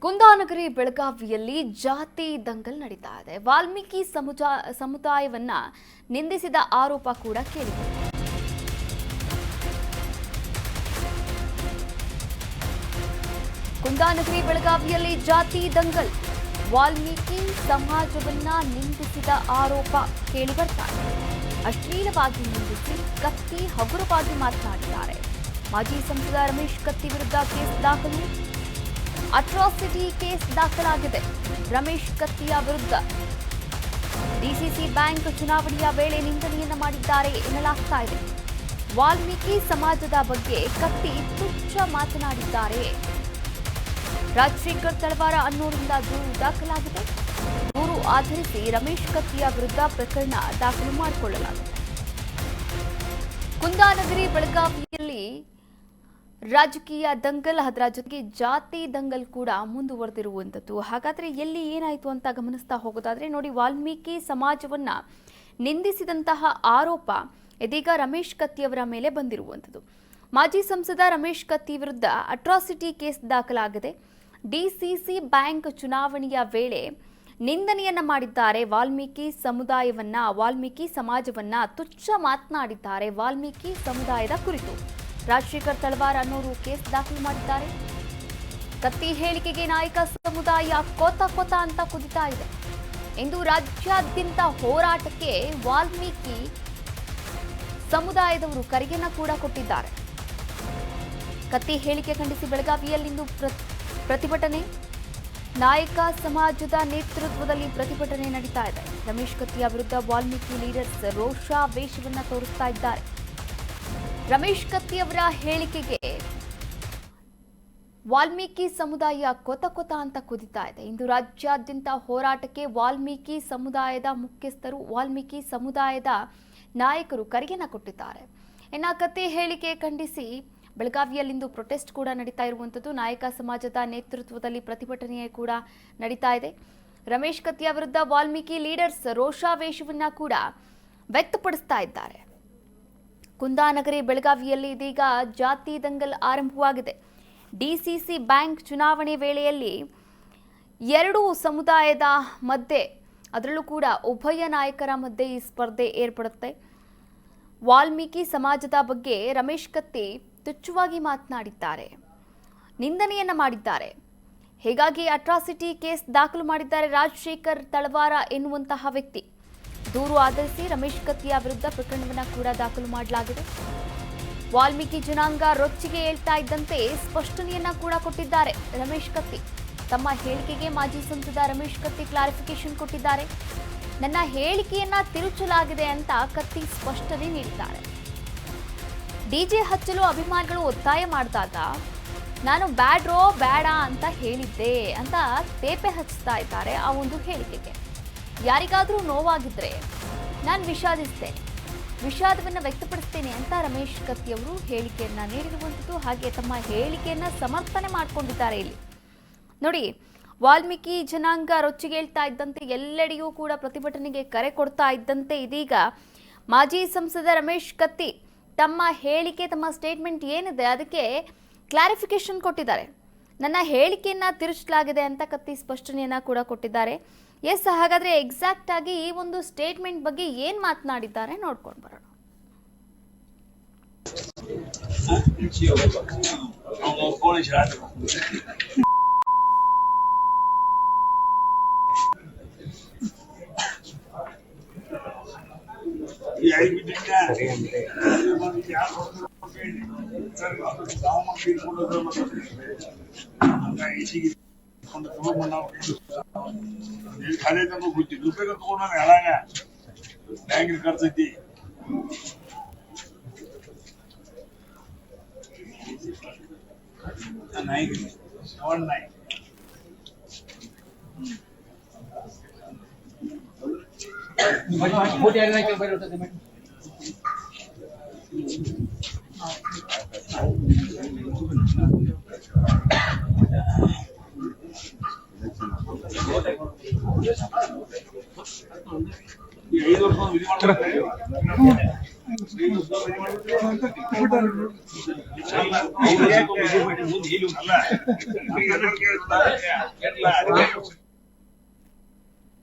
ಕುಂದಾನಗರಿ ಬೆಳಗಾವಿಯಲ್ಲಿ ಜಾತಿ ದಂಗಲ್ ನಡೀತಾ ಇದೆ. ವಾಲ್ಮೀಕಿ ಸಮುದಾಯವನ್ನ ನಿಂದಿಸಿದ ಆರೋಪ ಕೂಡ ಕೇಳಿದೆ. ಕುಂದಾನಗರಿ ಬೆಳಗಾವಿಯಲ್ಲಿ ಜಾತಿ ದಂಗಲ್, ವಾಲ್ಮೀಕಿ ಸಮಾಜವನ್ನ ನಿಂದಿಸಿದ ಆರೋಪ ಕೇಳಿ ಬರ್ತಾ ಇದೆ. ಅಶ್ಲೀಲವಾಗಿ ನಿಂದಿಸಿ ಕತ್ತಿ ಹಗುರವಾಗಿ ಮಾತನಾಡಿದ್ದಾರೆ. ಮಾಜಿ ಸಂಸದ ರಮೇಶ್ ಕತ್ತಿ ವಿರುದ್ಧ ಕೇಸ್ ದಾಖಲು, ಅಟ್ರಾಸಿಟಿ ಕೇಸ್ ದಾಖಲಾಗಿದೆ. ರಮೇಶ್ ಕತ್ತಿಯ ವಿರುದ್ಧ ಡಿಸಿಸಿ ಬ್ಯಾಂಕ್ ಚುನಾವಣೆಯ ವೇಳೆ ನಿಂದನೆಯನ್ನ ಮಾಡಿದ್ದಾರೆ ಎನ್ನಲಾಗ್ತಾ ಇದೆ. ವಾಲ್ಮೀಕಿ ಸಮಾಜದ ಬಗ್ಗೆ ಕತ್ತಿ ತುಚ್ಛ ಮಾತನಾಡಿದ್ದಾರೆ. ರಾಜಶೇಖರ್ ತಳವಾರ ಅನ್ನೋರಿಂದ ದೂರು ದಾಖಲಾಗಿದೆ. ದೂರು ಆಧರಿಸಿ ರಮೇಶ್ ಕತ್ತಿಯ ವಿರುದ್ಧ ಪ್ರಕರಣ ದಾಖಲು ಮಾಡಿಕೊಳ್ಳಲಾಗಿದೆ. ಕುಂದಾನಗರಿ ಬೆಳಗಾವಿಯಲ್ಲಿ ರಾಜಕೀಯ ದಂಗಲ್, ಅದರ ಜೊತೆಗೆ ಜಾತಿ ದಂಗಲ್ ಕೂಡ ಮುಂದುವರೆದಿರುವಂಥದ್ದು. ಹಾಗಾದ್ರೆ ಎಲ್ಲಿ ಏನಾಯಿತು ಅಂತ ಗಮನಿಸ್ತಾ ಹೋಗೋದಾದ್ರೆ ನೋಡಿ, ವಾಲ್ಮೀಕಿ ಸಮಾಜವನ್ನ ನಿಂದಿಸಿದಂತಹ ಆರೋಪ ಇದೀಗ ರಮೇಶ್ ಕತ್ತಿಯವರ ಮೇಲೆ ಬಂದಿರುವಂಥದ್ದು. ಮಾಜಿ ಸಂಸದ ರಮೇಶ್ ಕತ್ತಿ ವಿರುದ್ಧ ಅಟ್ರಾಸಿಟಿ ಕೇಸ್ ದಾಖಲಾಗಿದೆ. ಡಿಸಿಸಿ ಬ್ಯಾಂಕ್ ಚುನಾವಣೆಯ ವೇಳೆ ನಿಂದನೆಯನ್ನ ಮಾಡಿದ್ದಾರೆ. ವಾಲ್ಮೀಕಿ ಸಮಾಜವನ್ನ ತುಚ್ಛ ಮಾತನಾಡಿದ್ದಾರೆ. ವಾಲ್ಮೀಕಿ ಸಮುದಾಯದ ಕುರಿತು ರಾಜಶೇಖರ್ ತಳವಾರ ಅನ್ನೋರು ಕೇಸ್ ದಾಖಲು ಮಾಡಿದ್ದಾರೆ. ಕತ್ತಿ ಹೇಳಿಕೆಗೆ ನಾಯಕ ಸಮುದಾಯ ಕೋತ ಅಂತ ಕುದಿತಾ ಇದೆ. ಇಂದು ರಾಜ್ಯಾದ್ಯಂತ ಹೋರಾಟಕ್ಕೆ ವಾಲ್ಮೀಕಿ ಸಮುದಾಯದವರು ಕರೆಯನ್ನ ಕೂಡ ಕೊಟ್ಟಿದ್ದಾರೆ. ಕತ್ತಿ ಹೇಳಿಕೆ ಖಂಡಿಸಿ ಬೆಳಗಾವಿಯಲ್ಲಿಂದು ಪ್ರತಿಭಟನೆ, ನಾಯಕ ಸಮಾಜದ ನೇತೃತ್ವದಲ್ಲಿ ಪ್ರತಿಭಟನೆ ನಡೀತಾ ಇದೆ. ರಮೇಶ್ ಕತ್ತಿಯ ವಿರುದ್ಧ ವಾಲ್ಮೀಕಿ ಲೀಡರ್ಸ್ ರೋಷಾವೇಶವನ್ನ ತೋರಿಸ್ತಾ ಇದ್ದಾರೆ. ರಮೇಶ್ ಕತ್ತಿಯವರ ಹೇಳಿಕೆಗೆ ವಾಲ್ಮೀಕಿ ಸಮುದಾಯ ಕೊತ ಅಂತ ಕುದಿತಾ ಇದೆ. ಇಂದು ರಾಜ್ಯಾದ್ಯಂತ ಹೋರಾಟಕ್ಕೆ ವಾಲ್ಮೀಕಿ ಸಮುದಾಯದ ಮುಖ್ಯಸ್ಥರು, ವಾಲ್ಮೀಕಿ ಸಮುದಾಯದ ನಾಯಕರು ಕರೆಯನ್ನ ಕೊಟ್ಟಿದ್ದಾರೆ. ಇನ್ನು ಕತ್ತಿ ಹೇಳಿಕೆ ಖಂಡಿಸಿ ಬೆಳಗಾವಿಯಲ್ಲಿಂದು ಪ್ರೊಟೆಸ್ಟ್ ಕೂಡ ನಡೀತಾ ಇರುವಂಥದ್ದು. ನಾಯಕ ಸಮಾಜದ ನೇತೃತ್ವದಲ್ಲಿ ಪ್ರತಿಭಟನೆ ಕೂಡ ನಡೀತಾ ಇದೆ. ರಮೇಶ್ ಕತ್ತಿಯ ವಿರುದ್ಧ ವಾಲ್ಮೀಕಿ ಲೀಡರ್ಸ್ ರೋಷಾವೇಶವನ್ನ ಕೂಡ ವ್ಯಕ್ತಪಡಿಸ್ತಾ ಇದ್ದಾರೆ. ಕುಂದಾನಗರಿ ಬೆಳಗಾವಿಯಲ್ಲಿ ಇದೀಗ ಜಾತಿ ದಂಗಲ್ ಆರಂಭವಾಗಿದೆ. ಡಿಸಿಸಿ ಬ್ಯಾಂಕ್ ಚುನಾವಣೆ ವೇಳೆಯಲ್ಲಿ ಎರಡೂ ಸಮುದಾಯದ ಮಧ್ಯೆ, ಅದರಲ್ಲೂ ಕೂಡ ಉಭಯ ನಾಯಕರ ಮಧ್ಯೆ ಈ ಸ್ಪರ್ಧೆ ಏರ್ಪಡುತ್ತೆ. ವಾಲ್ಮೀಕಿ ಸಮಾಜದ ಬಗ್ಗೆ ರಮೇಶ್ ಕತ್ತಿ ತುಚ್ಛವಾಗಿ ಮಾತನಾಡಿದ್ದಾರೆ, ನಿಂದನೆಯನ್ನ ಮಾಡಿದ್ದಾರೆ. ಹೀಗಾಗಿ ಅಟ್ರಾಸಿಟಿ ಕೇಸ್ ದಾಖಲು ಮಾಡಿದ್ದಾರೆ ರಾಜಶೇಖರ್ ತಳವಾರ ಎನ್ನುವಂತಹ ವ್ಯಕ್ತಿ. ದೂರು ಆಧರಿಸಿ ರಮೇಶ್ ಕತ್ತಿಯ ವಿರುದ್ಧ ಪ್ರಕರಣವನ್ನ ಕೂಡ ದಾಖಲು ಮಾಡಲಾಗಿದೆ. ವಾಲ್ಮೀಕಿ ಜನಾಂಗ ರೊಚ್ಚಿಗೆ ಏಳ್ತಾ ಇದ್ದಂತೆ ಸ್ಪಷ್ಟನೆಯನ್ನ ಕೂಡ ಕೊಟ್ಟಿದ್ದಾರೆ ರಮೇಶ್ ಕತ್ತಿ. ತಮ್ಮ ಹೇಳಿಕೆಗೆ ಮಾಜಿ ಸಂಸದ ರಮೇಶ್ ಕತ್ತಿ ಕ್ಲಾರಿಫಿಕೇಶನ್ ಕೊಟ್ಟಿದ್ದಾರೆ. ನನ್ನ ಹೇಳಿಕೆಯನ್ನ ತಿರುಚಲಾಗಿದೆ ಅಂತ ಕತ್ತಿ ಸ್ಪಷ್ಟನೆ ನೀಡಿದ್ದಾರೆ. ಡಿಜೆ ಹಚ್ಚಲು ಅಭಿಮಾನಿಗಳು ಒತ್ತಾಯ ಮಾಡಿದಾಗ ನಾನು ಬೇಡ ಅಂತ ಹೇಳಿದ್ದೆ ಅಂತ ತೇಪೆ ಹಚ್ತಾ ಇದ್ದಾರೆ ಆ ಒಂದು ಹೇಳಿಕೆಗೆ. ಯಾರಿಗಾದರೂ ನೋವಾಗಿದ್ರೆ ನಾನು ವಿಷಾದವನ್ನು ವ್ಯಕ್ತಪಡಿಸ್ತೇನೆ ಅಂತ ರಮೇಶ್ ಕತ್ತಿ ಅವರು ಹೇಳಿಕೆಯನ್ನ ನೀಡಿರುವಂಥದ್ದು. ಹಾಗೆ ತಮ್ಮ ಹೇಳಿಕೆಯನ್ನ ಸಮರ್ಥನೆ ಮಾಡಿಕೊಂಡಿದ್ದಾರೆ. ಇಲ್ಲಿ ನೋಡಿ, ವಾಲ್ಮೀಕಿ ಜನಾಂಗ ರೊಚ್ಚಿಗೇಳ್ತಾ ಇದ್ದಂತೆ, ಎಲ್ಲೆಡೆಯೂ ಕೂಡ ಪ್ರತಿಭಟನೆಗೆ ಕರೆ ಕೊಡ್ತಾ ಇದ್ದಂತೆ ಇದೀಗ ಮಾಜಿ ಸಂಸದ ರಮೇಶ್ ಕತ್ತಿ ತಮ್ಮ ಹೇಳಿಕೆ, ತಮ್ಮ ಸ್ಟೇಟ್ಮೆಂಟ್ ಏನಿದೆ ಅದಕ್ಕೆ ಕ್ಲಾರಿಫಿಕೇಶನ್ ಕೊಟ್ಟಿದ್ದಾರೆ. ನನ್ನ ಹೇಳಿಕೆಯನ್ನ ತಿರುಚಲಾಗಿದೆ ಅಂತ ಕತ್ತಿ ಸ್ಪಷ್ಟನೆಯನ್ನ ಕೂಡ ಕೊಟ್ಟಿದ್ದಾರೆ. ಎಸ್, ಹಾಗಾದ್ರೆ ಎಕ್ಸಾಕ್ಟ್ ಆಗಿ ಈ ಒಂದು ಸ್ಟೇಟ್ಮೆಂಟ್ ಬಗ್ಗೆ ಏನ್ ಮಾತನಾಡಿದ್ದಾರೆ ನೋಡ್ಕೊಂಡು ಬರೋಣ. ಖಾಲಿ ರೂಪಾಯಿ ತಗೊಂಡ ಹೇಳಾಗ ಬ್ಯಾಂಕ್ ಖರ್ಚೈತಿ. ಅಲ್ಲ